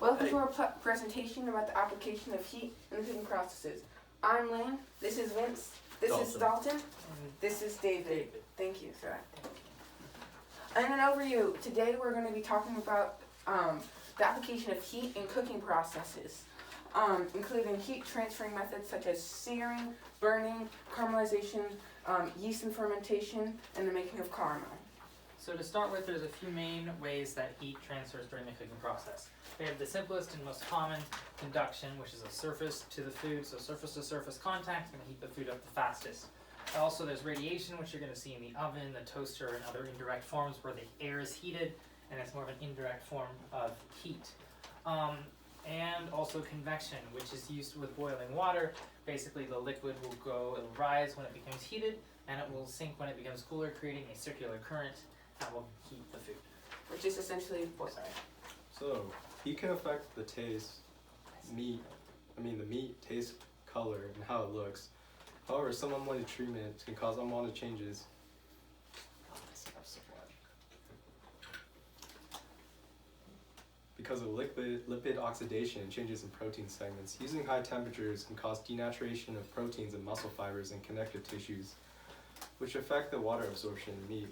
Welcome to our presentation about the application of heat in the cooking processes. I'm Lynn, this is Vince, this is Dalton, this is David. Thank you for that. And an overview. Today we're going to be talking about the application of heat in cooking processes, including heat transferring methods such as searing, burning, caramelization, yeast and fermentation, and the making of caramel. So to start with, there's a few main ways that heat transfers during the cooking process. We have the simplest and most common, conduction, which is a surface to the food, so surface-to-surface contact can heat the food up the fastest. Also, there's radiation, which you're going to see in the oven, the toaster, and other indirect forms where the air is heated, and it's more of an indirect form of heat. And also convection, which is used with boiling water. Basically, the liquid it'll rise when it becomes heated, and it will sink when it becomes cooler, creating a circular current that will heat the food. Which is essentially boiling. So, heat can affect the taste, the meat, taste, color, and how it looks. However, some unwanted treatment can cause unwanted changes. Because of lipid oxidation and changes in protein segments, using high temperatures can cause denaturation of proteins and muscle fibers and connective tissues, which affect the water absorption in meat.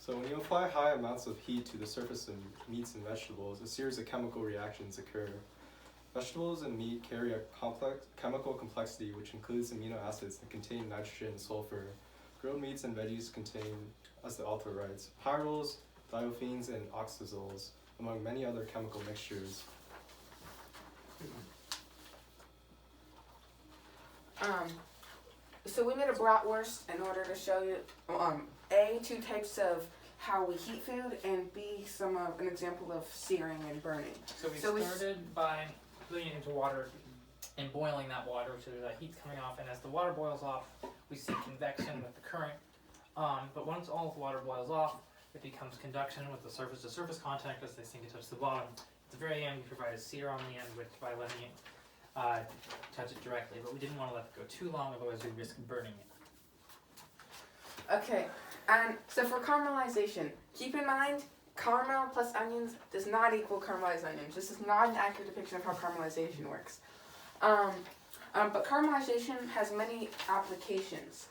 So when you apply high amounts of heat to the surface of meats and vegetables, a series of chemical reactions occur. Vegetables and meat carry a complex chemical complexity which includes amino acids that contain nitrogen and sulfur. Grilled meats and veggies contain, as the author writes, pyrroles, thiophene, and oxazoles, among many other chemical mixtures. So we made a bratwurst in order to show you A, two types of how we heat food, and B, an example of searing and burning. So we started by putting it into water and boiling that water so that heat's coming off, and as the water boils off, we see convection with the current. But once all the water boils off, it becomes conduction with the surface-to-surface contact as they sink and touch the bottom. At the very end, we provide a sear on the end by letting it touch it directly, but we didn't want to let it go too long, otherwise we risk burning it. Okay, and so for caramelization, keep in mind, caramel plus onions does not equal caramelized onions. This is not an accurate depiction of how caramelization works. But caramelization has many applications.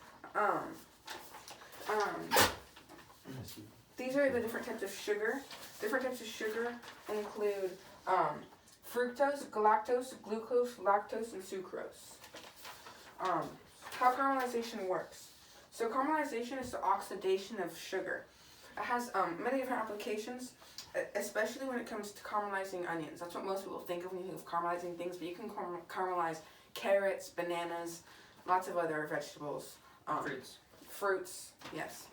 These are the different types of sugar. Different types of sugar include fructose, galactose, glucose, lactose, and sucrose. How caramelization works. So caramelization is the oxidation of sugar. It has many different applications, especially when it comes to caramelizing onions. That's what most people think of when you think of caramelizing things, but you can caramelize carrots, bananas, lots of other vegetables. Fruits, yes.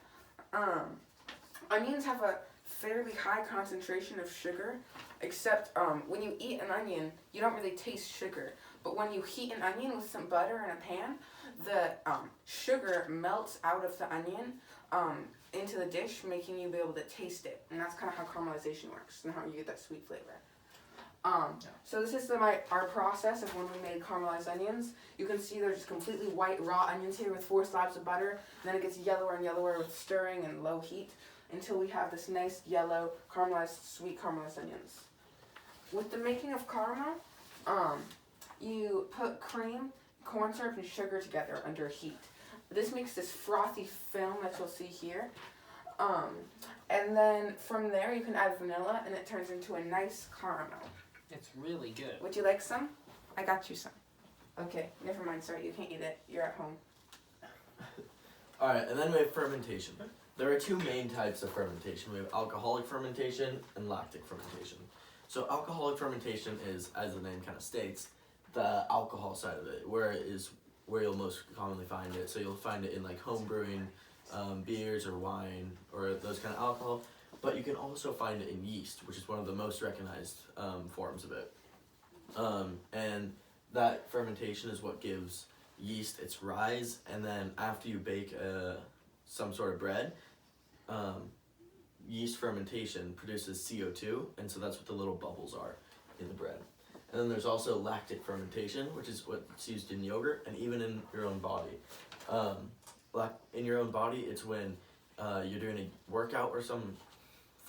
Onions have a fairly high concentration of sugar, except when you eat an onion, you don't really taste sugar. But when you heat an onion with some butter in a pan, the sugar melts out of the onion into the dish, making you be able to taste it. And that's kind of how caramelization works and how you get that sweet flavor. So this is our process of when we made caramelized onions. You can see there's completely white raw onions here with 4 slabs of butter. And then it gets yellower and yellower with stirring and low heat until we have this nice yellow sweet caramelized onions. With the making of caramel, you put cream, corn syrup, and sugar together under heat. This makes this frothy film that you'll see here. And then from there you can add vanilla and it turns into a nice caramel. It's really good. Would you like some? I got you some. Okay, never mind, sorry, you can't eat it. You're at home. Alright, and then we have fermentation. There are 2 main types of fermentation. We have alcoholic fermentation and lactic fermentation. So alcoholic fermentation is, as the name kind of states, the alcohol side of it, where you'll most commonly find it. So you'll find it in like home brewing, beers or wine or those kind of alcohol. But you can also find it in yeast, which is one of the most recognized forms of it. And that fermentation is what gives yeast its rise. And then after you bake some sort of bread, yeast fermentation produces CO2, and so that's what the little bubbles are in the bread. And then there's also lactic fermentation, which is what's used in yogurt and even in your own body. In your own body, it's when you're doing a workout or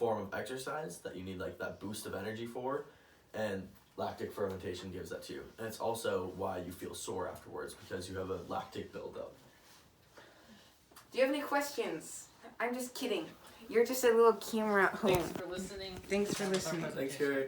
form of exercise that you need like that boost of energy for, and lactic fermentation gives that to you. And it's also why you feel sore afterwards, because you have a lactic buildup. Do you have any questions? I'm just kidding. You're just a little camera at home. Thanks for listening. Thanks for listening. Thanks, Gary.